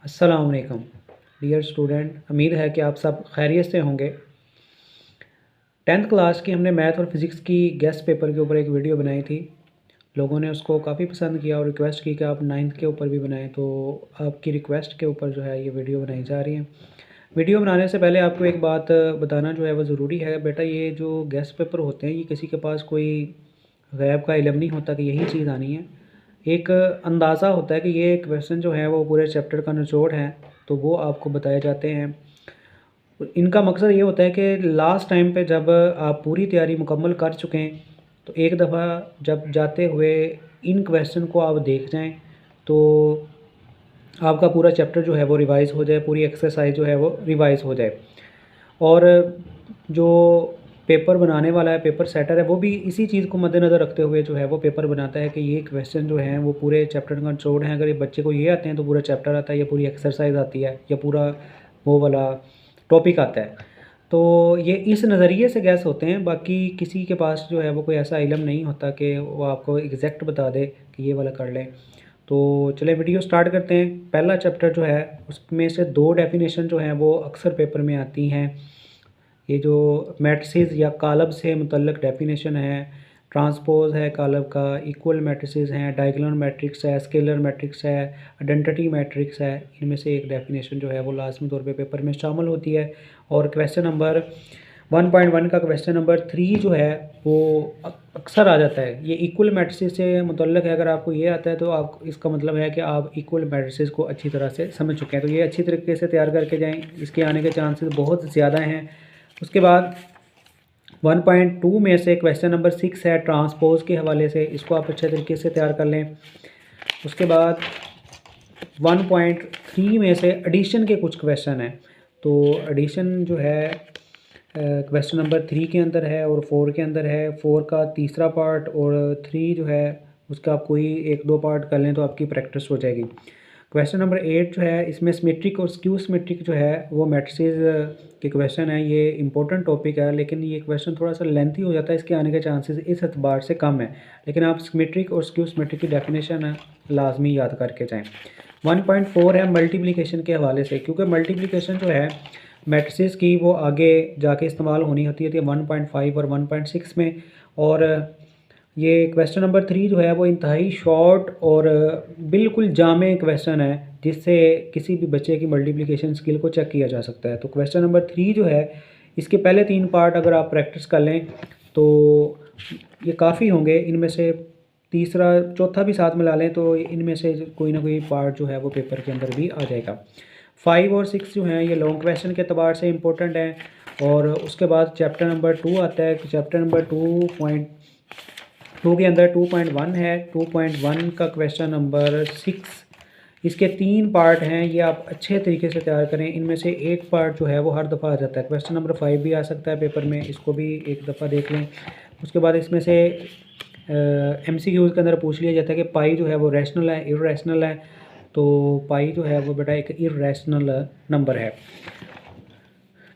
अस्सलाम वालेकुम dear student, उम्मीद है कि आप सब खैरियत से होंगे। 10th क्लास की हमने मैथ और फिज़िक्स की गेस्ट पेपर के ऊपर एक वीडियो बनाई थी। लोगों ने उसको काफ़ी पसंद किया और रिक्वेस्ट की कि आप 9th के ऊपर भी बनाएं, तो आपकी रिक्वेस्ट के ऊपर जो है ये वीडियो बनाई जा रही है। वीडियो बनाने से पहले आपको एक बात बताना जो है वो ज़रूरी है। बेटा, ये जो गेस्ट पेपर होते हैं ये किसी के पास कोई गैब का इल्म नहीं होता कि यही चीज़ आनी है। एक अंदाज़ा होता है कि ये क्वेश्चन जो है वो पूरे चैप्टर का निचोड़ है, तो वो आपको बताए जाते हैं। इनका मकसद ये होता है कि लास्ट टाइम पे जब आप पूरी तैयारी मुकम्मल कर चुके हैं, तो एक दफ़ा जब जाते हुए इन क्वेश्चन को आप देख जाएं, तो आपका पूरा चैप्टर जो है वो रिवाइज़ हो जाए, पूरी एक्सरसाइज जो है वो रिवाइज़ हो जाए। और जो पेपर बनाने वाला है, पेपर सेटर है, वो भी इसी चीज़ को मद्देनज़र रखते हुए जो है वो पेपर बनाता है कि ये क्वेश्चन जो हैं वो पूरे चैप्टर का निचोड़ हैं। अगर ये बच्चे को ये आते हैं तो पूरा चैप्टर आता है, या पूरी एक्सरसाइज आती है, या पूरा वो वाला टॉपिक आता है। तो ये इस नज़रिए से गैस होते हैं। बाकी किसी के पास जो है वो कोई ऐसा इल्म नहीं होता कि वो आपको एग्जैक्ट बता दे कि ये वाला कर लें। तो चलिए वीडियो स्टार्ट करते हैं। पहला चैप्टर जो है उसमें से 2 डेफिनेशन जो हैं वो अक्सर पेपर में आती हैं। ये जो मैट्रिसेस या कालब से मुतल्लिक़ डेफिनेशन है, ट्रांसपोज़ है कालब का, इक्वल मैट्रिसेस हैं, डायगोनल मैट्रिक्स है, स्केलर मैट्रिक्स है, आइडेंटिटी मैट्रिक्स है। इनमें से एक डेफिनेशन जो है वो लाज़मी तौर पे पेपर में शामिल होती है। और क्वेश्चन नंबर 1.1 का क्वेश्चन नंबर 3 जो है वो अक्सर आ जाता है। ये इक्वल मैट्रिसेस से मुतल्लिक़ है। अगर आपको ये आता है तो आप, इसका मतलब है कि आप इक्वल मैट्रिसेस को अच्छी तरह से समझ चुके हैं। तो ये अच्छी तरीके से तैयार करके जाएँ, इसके आने के चांसेस बहुत ज़्यादा हैं। उसके बाद 1.2 में से क्वेश्चन नंबर 6 है ट्रांसपोज के हवाले से, इसको आप अच्छे तरीके से तैयार कर लें। उसके बाद 1.3 में से एडिशन के कुछ क्वेश्चन हैं। तो एडिशन जो है क्वेश्चन नंबर 3 के अंदर है और 4 के अंदर है। 4 का तीसरा पार्ट और 3 जो है उसका आप कोई 1-2 पार्ट कर लें तो आपकी प्रैक्टिस हो जाएगी। क्वेश्चन नंबर 8 जो है इसमें सिमेट्रिक और स्क्यू सिमेट्रिक जो है वो मैट्रिसेस के क्वेश्चन है। ये इंपॉर्टेंट टॉपिक है, लेकिन ये क्वेश्चन थोड़ा सा लेंथी हो जाता है, इसके आने के चांसेस इस एतबार से कम है। लेकिन आप सिमेट्रिक और स्क्यू सिमेट्रिक की डेफिनेशन लाजमी याद करके जाएँ। 1.4 है मल्टीप्लिकेशन के हवाले से, क्योंकि मल्टीप्लिकेशन जो है मैट्रिसेस की वो आगे जाके इस्तेमाल होनी होती है 1.5 और 1.6 में। और ये क्वेश्चन नंबर 3 जो है वो इंतहाई शॉर्ट और बिल्कुल जामे क्वेश्चन है, जिससे किसी भी बच्चे की मल्टीप्लिकेशन स्किल को चेक किया जा सकता है। तो क्वेश्चन नंबर 3 जो है इसके पहले 3 पार्ट अगर आप प्रैक्टिस कर लें तो ये काफ़ी होंगे। इनमें से तीसरा चौथा भी साथ मिला लें तो इनमें से कोई ना कोई पार्ट जो है वो पेपर के अंदर भी आ जाएगा। 5 और 6 जो हैं ये लॉन्ग क्वेश्चन के अतबार से इंपॉर्टेंट हैं। और उसके बाद चैप्टर नंबर 2 आता है। चैप्टर नंबर 2 के अंदर 2.1 है। 2.1 का क्वेश्चन नंबर 6, इसके 3 पार्ट हैं। ये आप अच्छे तरीके से तैयार करें। इनमें से एक पार्ट जो है वो हर दफ़ा आ जाता है। क्वेश्चन नंबर 5 भी आ सकता है पेपर में, इसको भी एक दफ़ा देख लें। उसके बाद इसमें से MCQs के अंदर पूछ लिया जाता है कि पाई जो है वो रैशनल है, इर्रेशनल है। तो पाई जो है वो बेटा एक इर्रेशनल नंबर है।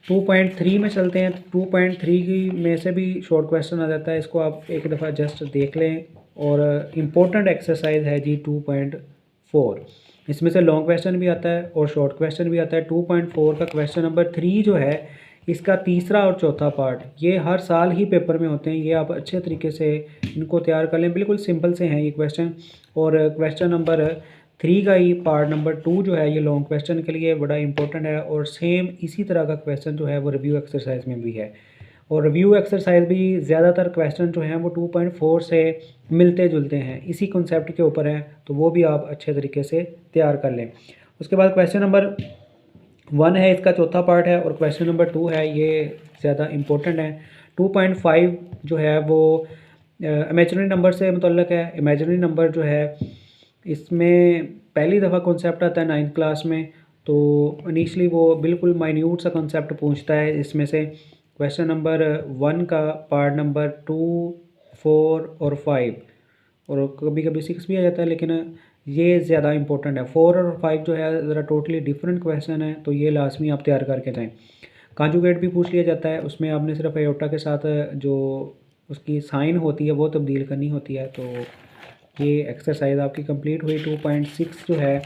2.3 में चलते हैं। 2.3 की में से भी शॉर्ट क्वेश्चन आ जाता है, इसको आप एक दफ़ा जस्ट देख लें। और इम्पोर्टेंट एक्सरसाइज है जी 2.4, इसमें से लॉन्ग क्वेश्चन भी आता है और शॉर्ट क्वेश्चन भी आता है। 2.4 का क्वेश्चन नंबर 3 जो है इसका तीसरा और चौथा पार्ट ये हर साल ही पेपर में होते हैं। ये आप अच्छे तरीके से इनको तैयार कर लें, बिल्कुल सिंपल से हैं ये क्वेश्चन। और क्वेश्चन नंबर 3 का ही पार्ट नंबर 2 जो है ये लॉन्ग क्वेश्चन के लिए बड़ा इंपॉर्टेंट है। और सेम इसी तरह का क्वेश्चन जो है वो रिव्यू एक्सरसाइज में भी है। और रिव्यू एक्सरसाइज भी ज़्यादातर क्वेश्चन जो हैं वो 2.4 से मिलते जुलते हैं, इसी कॉन्सेप्ट के ऊपर हैं। तो वो भी आप अच्छे तरीके से तैयार कर लें। उसके बाद क्वेश्चन नंबर 1 है, इसका चौथा पार्ट है। और क्वेश्चन नंबर 2 है, ये ज़्यादा इम्पोर्टेंट है। 2.5 जो है वो इमेजिनरी नंबर से मुतल्लिक़ है। इमेजिनरी नंबर जो है इसमें पहली दफ़ा कॉन्सेप्ट आता है 9th क्लास में। तो इनिशली वो बिल्कुल माइन्यूट सा कॉन्सेप्ट पूछता है। इसमें से क्वेश्चन नंबर 1 का पार्ट नंबर 2, 4 और 5 और कभी कभी 6 भी आ जाता है, लेकिन ये ज़्यादा इंपॉर्टेंट है। 4 और 5 जो है ज़रा टोटली डिफरेंट क्वेश्चन है, तो ये लाजमी आप तैयार करके जाएँ। कॉन्जुगेट भी पूछ लिया जाता है, उसमें आपने सिर्फ आयोटा के साथ जो उसकी साइन होती है वो तब्दील करनी होती है। तो ये एक्सरसाइज आपकी कंप्लीट हुई। 2.6 जो है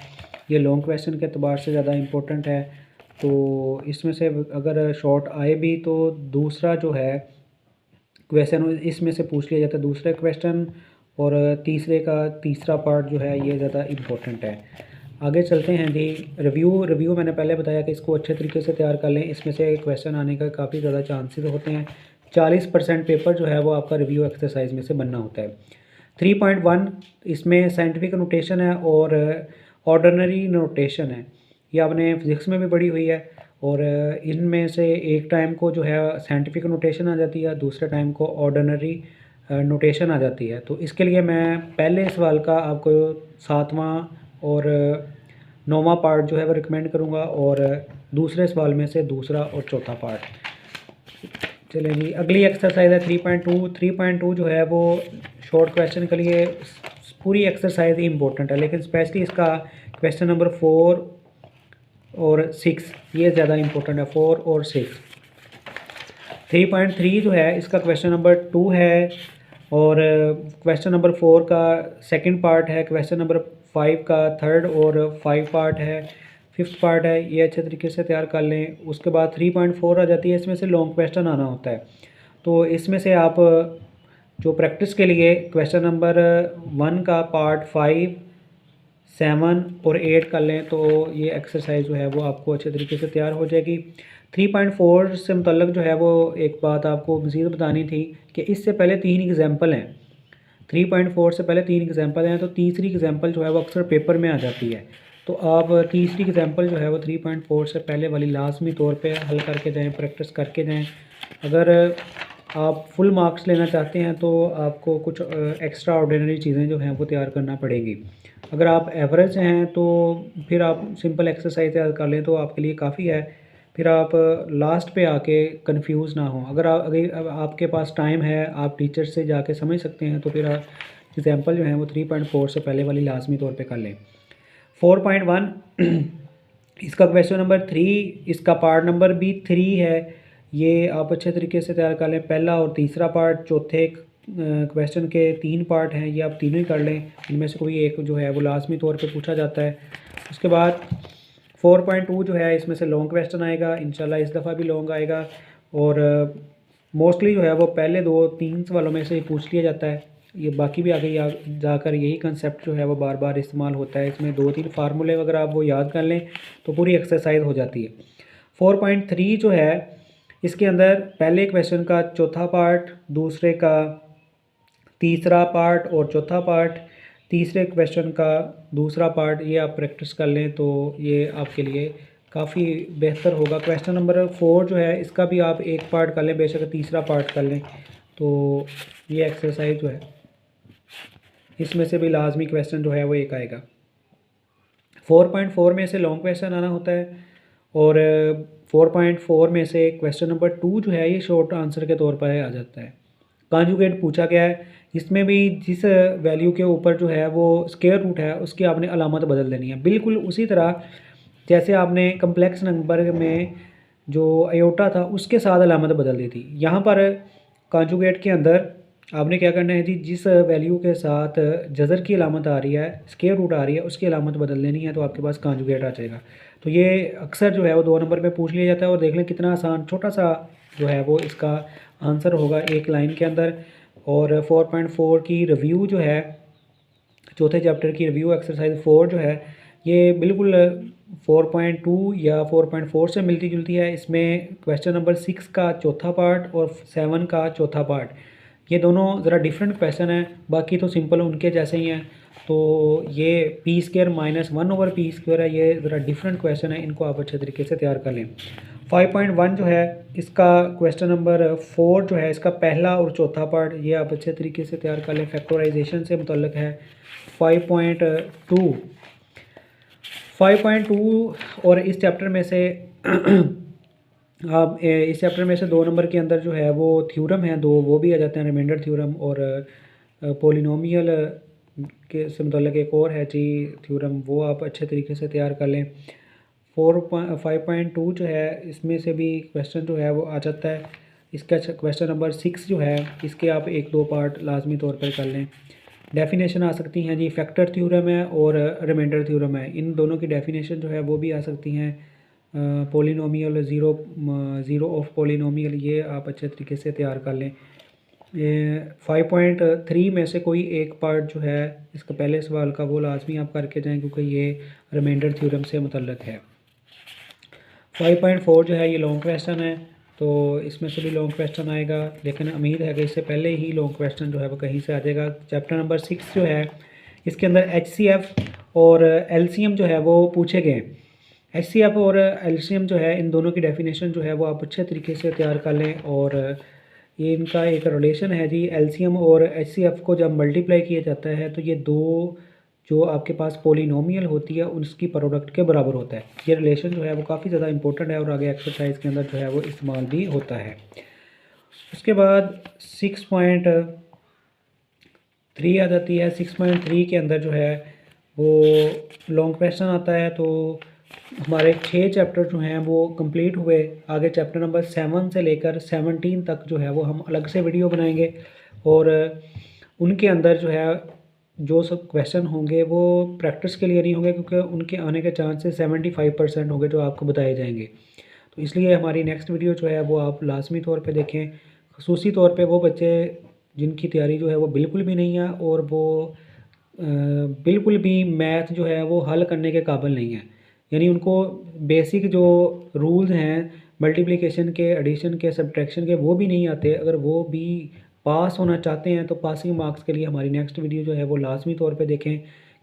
ये लॉन्ग क्वेश्चन के अतबार से ज़्यादा इम्पोर्टेंट है। तो इसमें से अगर शॉर्ट आए भी तो दूसरा जो है क्वेश्चन इसमें से पूछ लिया जाता है दूसरे क्वेश्चन, और तीसरे का तीसरा पार्ट जो है ये ज़्यादा इम्पोर्टेंट है। आगे चलते हैं जी। रिव्यू मैंने पहले बताया कि इसको अच्छे तरीके से तैयार कर लें, इसमें से क्वेश्चन आने का काफ़ी ज़्यादा चांसेस होते हैं। 40% पेपर जो है वो आपका रिव्यू एक्सरसाइज में से बनना होता है। 3.1 इसमें साइंटिफिक नोटेशन है और ऑर्डिनरी नोटेशन है। ये आपने फिज़िक्स में भी पढ़ी हुई है, और इनमें से एक टाइम को जो है साइंटिफिक नोटेशन आ जाती है, दूसरे टाइम को ऑर्डिनरी नोटेशन आ जाती है। तो इसके लिए मैं पहले सवाल का आपको 7वां और 9वां पार्ट जो है वो रिकमेंड करूँगा, और दूसरे सवाल में से दूसरा और चौथा पार्ट। चलें जी, अगली एक्सरसाइज है 3.2। 3.2 जो है वो शॉर्ट क्वेश्चन के लिए पूरी एक्सरसाइज ही इंपॉर्टेंट है, लेकिन स्पेशली इसका क्वेश्चन नंबर 4 और 6 ये ज़्यादा इंपॉर्टेंट है। 4 और 6। 3.3 जो है इसका क्वेश्चन नंबर 2 है, और क्वेश्चन नंबर 4 का सेकंड पार्ट है, क्वेश्चन नंबर 5 का थर्ड और 5 पार्ट है, 5th पार्ट है। ये अच्छे तरीके से तैयार कर लें। उसके बाद 3.4 आ जाती है, इसमें से लॉन्ग क्वेश्चन आना होता है। तो इसमें से आप जो प्रैक्टिस के लिए क्वेश्चन नंबर 1 का पार्ट 5, 7 और 8 कर लें, तो ये एक्सरसाइज जो है वो आपको अच्छे तरीके से तैयार हो जाएगी। 3.4 से मुतल्लक जो है वो एक बात आपको मज़ीद बतानी थी कि इससे पहले 3 एग्जाम्पल हैं। 3.4 से पहले 3 एग्जाम्पल हैं, तो तीसरी एग्जाम्पल जो है वो अक्सर पेपर में आ जाती है। तो आप तीसरी एग्जाम्पल जो है वो 3.4 से पहले वाली लाजमी तौर पे हल करके जाएं, प्रैक्टिस करके जाएं। अगर आप फुल मार्क्स लेना चाहते हैं तो आपको कुछ एक्स्ट्रा ऑर्डिनरी चीज़ें जो हैं वो तैयार करना पड़ेंगी। अगर आप एवरेज हैं तो फिर आप सिंपल एक्सरसाइज तैयार कर लें तो आपके लिए काफ़ी है। फिर आप लास्ट पे आके कंफ्यूज ना हो। अगर आपके पास टाइम है, आप टीचर से जाके समझ सकते हैं, तो फिर आप एग्जाम्पल जो हैं वो 3.4 से पहले वाली लाजमी तौर पे कर लें। 4.1 इसका क्वेश्चन नंबर 3, इसका पार्ट नंबर भी 3 है। ये आप अच्छे तरीके से तैयार कर लें। पहला और तीसरा पार्ट, चौथे क्वेश्चन के 3 पार्ट हैं, ये आप तीनों ही कर लें। इनमें से कोई एक जो है वो लाजमी तौर पे पूछा जाता है। उसके बाद 4.2 जो है इसमें से लॉन्ग क्वेश्चन आएगा, इंशाल्लाह इस दफ़ा भी लॉन्ग आएगा, और मोस्टली जो है वो पहले 2-3 सवालों में से ही पूछ लिया जाता है। ये बाकी भी आगे जाकर यही कंसेप्ट जो है वो बार बार इस्तेमाल होता है। इसमें 2-3 फार्मूले अगर आप वो याद कर लें तो पूरी एक्सरसाइज हो जाती है। 4.3 जो है इसके अंदर पहले क्वेश्चन का चौथा पार्ट, दूसरे का तीसरा पार्ट और चौथा पार्ट, तीसरे क्वेश्चन का दूसरा पार्ट, ये आप प्रैक्टिस कर लें तो ये आपके लिए काफ़ी बेहतर होगा। क्वेश्चन नंबर 4 जो है इसका भी आप एक पार्ट कर लें, बेशक तीसरा पार्ट कर लें, तो ये एक्सरसाइज जो है इसमें से भी लाजमी क्वेश्चन जो है वो एक आएगा। 4.4 में से लॉन्ग क्वेश्चन आना होता है, और 4.4 में से क्वेश्चन नंबर 2 जो है ये शॉर्ट आंसर के तौर पर आ जाता है। कॉन्जुगेट पूछा गया है, इसमें भी जिस वैल्यू के ऊपर जो है वो स्क्वायर रूट है उसकी आपने अलामत बदल देनी है, बिल्कुल उसी तरह जैसे आपने कम्प्लेक्स नंबर में जो आयोटा था उसके साथ अलामत बदल दी थी। यहाँ पर कॉन्जुगेट के अंदर आपने क्या करना है जी, जिस वैल्यू के साथ जज़र की अलामत आ रही है, स्क्वायर रूट आ रही है, उसकी अलामत बदल देनी है, तो आपके पास कॉन्जुगेट आ जाएगा। तो ये अक्सर जो है वो 2 नंबर पे पूछ लिया जाता है, और देख लें कितना आसान छोटा सा जो है वो इसका आंसर होगा एक लाइन के अंदर। और 4.4 की रिव्यू जो है, चौथे चैप्टर की रिव्यू एक्सरसाइज 4 जो है ये बिल्कुल 4.2 या 4.4 से मिलती जुलती है। इसमें क्वेश्चन नंबर 6 का चौथा पार्ट और 7 का चौथा पार्ट, ये दोनों ज़रा डिफरेंट क्वेश्चन हैं, बाकी तो सिंपल उनके जैसे ही हैं। तो ये p² - 1/p² है, ये ज़रा डिफरेंट क्वेश्चन है, इनको आप अच्छे तरीके से तैयार कर लें। 5.1 जो है इसका क्वेश्चन नंबर 4 जो है इसका पहला और चौथा पार्ट, ये आप अच्छे तरीके से तैयार कर लें, फैक्टराइजेशन से मुतल्लिक है। 5.2 और इस चैप्टर में से आप इस चैप्टर में से 2 नंबर के अंदर जो है वो थ्योरम है 2, वो भी आ जाते हैं, रिमाइंडर थ्योरम, और पोलिनोमियल के से मुतल्लिक एक और है जी थ्योरम, वो आप अच्छे तरीके से तैयार कर लें। 5.2 जो है इसमें से भी क्वेश्चन जो है वो आ जाता है। इसका क्वेश्चन नंबर 6 जो है इसके आप 1-2 पार्ट लाजमी तौर पर कर लें। डेफिनेशन आ सकती हैं जी, फैक्टर थ्योरम है और रिमाइंडर थ्योरम है, इन दोनों की डेफिनेशन जो है वो भी आ सकती हैं। पॉलिनोमियल ज़ीरो ऑफ पॉलिनोमियल, ये आप अच्छे तरीके से तैयार कर लें। 5.3 में से कोई एक पार्ट जो है इसका पहले सवाल का वो लाजमी आप करके जाएं, क्योंकि ये रिमाइंडर थ्योरम से मुतल्लक है। 5.4 जो है ये लॉन्ग क्वेश्चन है, तो इसमें से भी लॉन्ग क्वेश्चन आएगा, लेकिन उम्मीद है कि इससे पहले ही लॉन्ग क्वेश्चन जो है वो कहीं से आ जाएगा। चैप्टर नंबर 6 जो है इसके अंदर HCF और LCM जो है वो पूछे गए हैं। HCF और LCM जो है इन दोनों की डेफिनेशन जो है वो आप अच्छे तरीके से तैयार कर लें, और ये इनका एक रिलेशन है जी। LCM और HCF को जब मल्टीप्लाई किया जाता है तो ये दो जो आपके पास पोलिनोमियल होती है उसकी प्रोडक्ट के बराबर होता है। ये रिलेशन जो है वो काफ़ी ज़्यादा इंपॉर्टेंट है और आगे एक्सरसाइज के अंदर जो है वो इस्तेमाल भी होता है। उसके बाद 6.3 आ जाती है। 6.3 के अंदर जो है वो लॉन्ग क्वेश्चन आता है। तो हमारे 6 चैप्टर जो हैं वो कंप्लीट हुए। आगे चैप्टर नंबर 7 से लेकर 17 तक जो है वो हम अलग से वीडियो बनाएंगे, और उनके अंदर जो है जो सब क्वेश्चन होंगे वो प्रैक्टिस के लिए नहीं होंगे, क्योंकि उनके आने के चांसेस 75% होंगे जो आपको बताए जाएंगे। तो इसलिए हमारी नेक्स्ट वीडियो जो है वो आप लाजमी तौर पे देखें, ख़ुसूसी तौर पे वो बच्चे जिनकी तैयारी जो है वो बिल्कुल भी नहीं है और वो बिल्कुल भी मैथ जो है वो हल करने के काबिल नहीं है, यानी उनको बेसिक जो रूल्स हैं मल्टीप्लिकेशन के, एडिशन के, सब्ट्रैक्शन के वो भी नहीं आते। अगर वो भी पास होना चाहते हैं तो पासिंग मार्क्स के लिए हमारी नेक्स्ट वीडियो जो है वो लाजमी तौर पे देखें,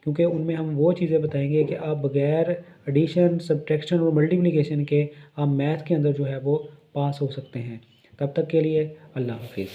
क्योंकि उनमें हम वो चीज़ें बताएंगे कि आप बगैर एडिशन, सब्ट्रैक्शन और मल्टीप्लिकेशन के आप मैथ के अंदर जो है वो पास हो सकते हैं। तब तक के लिए अल्लाह हाफिज़।